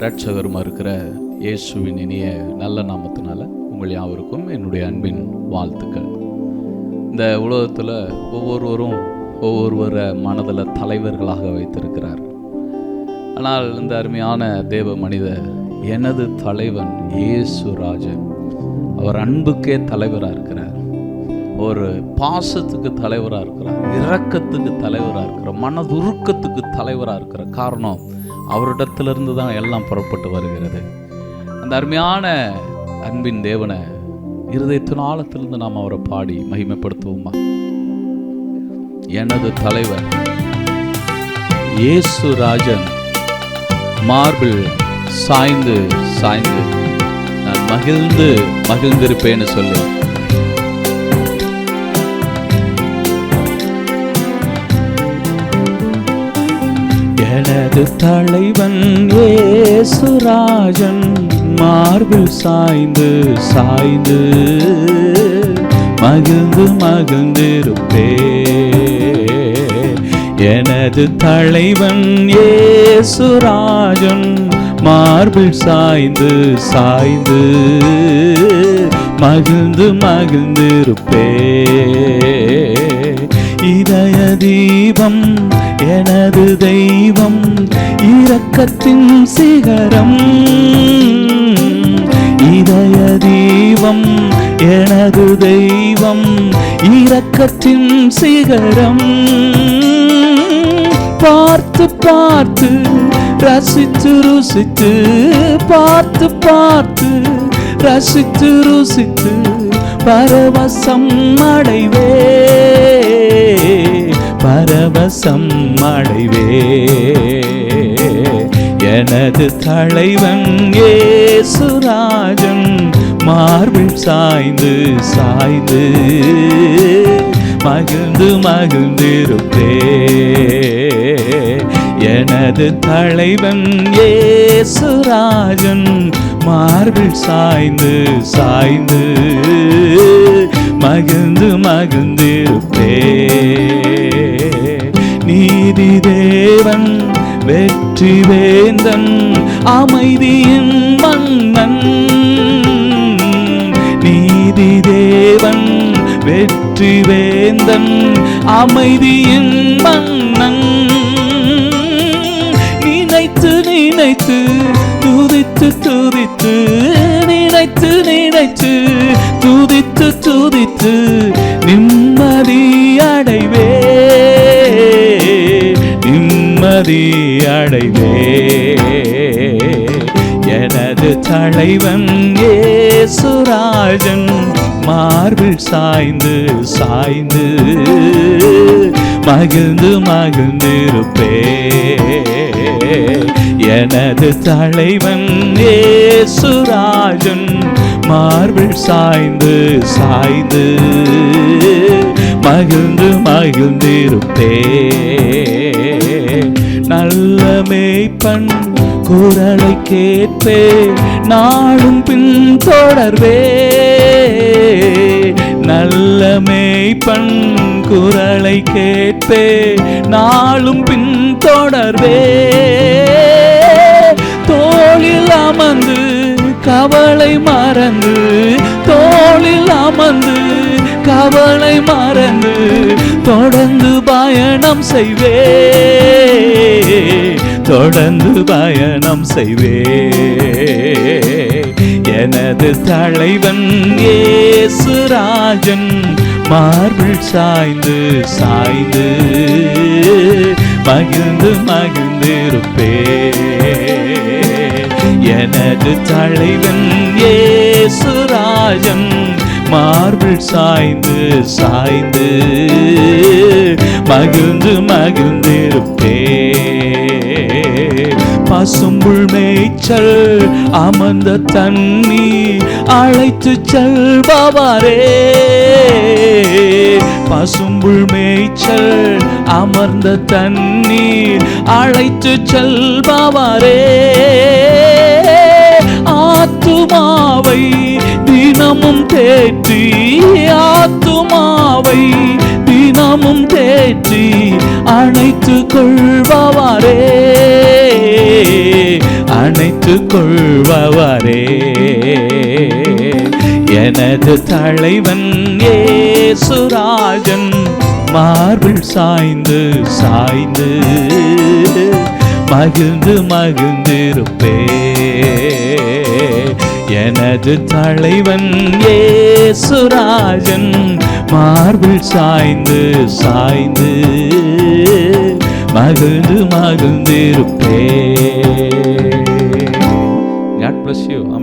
இரட்சகருமா இருக்கிற இயேசுவின் இனிய நல்ல நாமத்தினால உங்கள் யாவருக்கும் என்னுடைய அன்பின் வாழ்த்துக்கள். இந்த உலகத்தில் ஒவ்வொருவரும் ஒவ்வொருவரை மனதில் தலைவர்களாக வைத்திருக்கிறார். ஆனால் இந்த அருமையான தேவ மனிதர் எனது தலைவன் இயேசு ராஜன். அவர் அன்புக்கே தலைவராக இருக்கிறார், ஒரு பாசத்துக்கு தலைவராக இருக்கிறார், இரக்கத்துக்கு தலைவராக இருக்கிறார், மனதுருக்கத்துக்கு தலைவராக இருக்கிற காரணம் அவரிடத்திலிருந்து தான் எல்லாம் புறப்பட்டு வருகிறது. அந்த அருமையான அன்பின் தேவனை இருதயத்தின் ஆழத்திலிருந்து நாம் அவரை பாடி மகிமைப்படுத்துவோமா? எனது தலைவர் இயேசு ராஜன் மார்பில் சாய்ந்து சாய்ந்து நான் மகிழ்ந்திருப்பேன்னு சொல்லு. எனது தலைவன் இயேசு ராஜன் மார்பில் சாய்ந்து சாய்ந்து மகிழ்ந்திருப்பே. எனது தலைவன் இயேசு ராஜன் மார்பில் சாய்ந்து சாய்ந்து மகிழ்ந்திருப்பே. இதய தீபம் எனது தெய்வம், இரக்கத்தின் சிகரம். இதய தீபம் எனது தெய்வம், இரக்கத்தின் சிகரம். பார்த்து பார்த்து ரசித்து ருசித்து, பார்த்து பார்த்து ரசித்து ருசித்து பரவசம் அடைவே, பரவசம் அடைவே. எனது தலைவன் இயேசு ராஜன் மார்பில் சாய்ந்து சாய்ந்து மகிழ்ந்திருப்பே. எனது தலைவன் இயேசு ராஜன் மார்பில் சாய்ந்து சாய்ந்து மகிழ்ந்திருப்பே. நீதி தேவன் வெற்றி வேந்தன் அமைதியின் மன்னன். நீதி தேவன் வெற்றி வேந்தன் அமைதியின் மன்னன். நினைத்து நினைத்து துதித்து துதித்து, நினைத்து நினைத்து துதித்து துதித்து நிம்மதி அடைவே, நிம்மதி அடைவே. எனது தலைவன் இயேசு ராஜன் மார்பில் சாய்ந்து சாய்ந்து மகிழ்ந்திருப்பே. எனது தலைவன் இயேசு ராஜன் மார்பில் சாய்ந்து சாய்ந்து மகிழ்ந்திருப்பே. நல்ல மேய்ப்பன் குரலை கேட்பே, நாளும் பின் தொடர்வே. நல்ல மேய்ப்பன் குரலை கேட்பே, நாளும் பின் தொடர்வே. தோளில் அமர்ந்து கவலை மறந்து, தோளில் அமர்ந்து கவலை மறந்து தொடர்ந்து பயணம் செய்வே, தொடர்ந்து பயணம் செய்வே. எனது தலைவன் இயேசு ராஜன் மார்பில் சாய்ந்து சாய்ந்து மகிழ்ந்திருப்பே. எனது தலைவன் இயேசு ராஜன் மார்பில் சாய்ந்து சாய்ந்து மகிழ்ந்திருப்பே. பசும்புல் மேய்ச்சல் அமர்ந்த தண்ணி அழைத்து செல்பவரே. பசும்புல் மேய்ச்சல் அமர்ந்த தண்ணீர் அழைத்து செல்பவரே. ஆத்துமாவை தினமும் தேற்றி, ஆத்துமாவை தினமும் தேற்றி அணைத்து கொள்பவரே, அணைத்துக் கொள்பவரே, எனது தலைவன் இயேசுராஜன் மார்பில் சாய்ந்து சாய்ந்து மகிழ்ந்து மகிழ்ந்திருப்பே. எனது தலைவன் இயேசுராஜன் மார்பில் சாய்ந்து சாய்ந்து மகிழ்ந்து மகிழ்ந்திருப்பே. God bless you. Amen.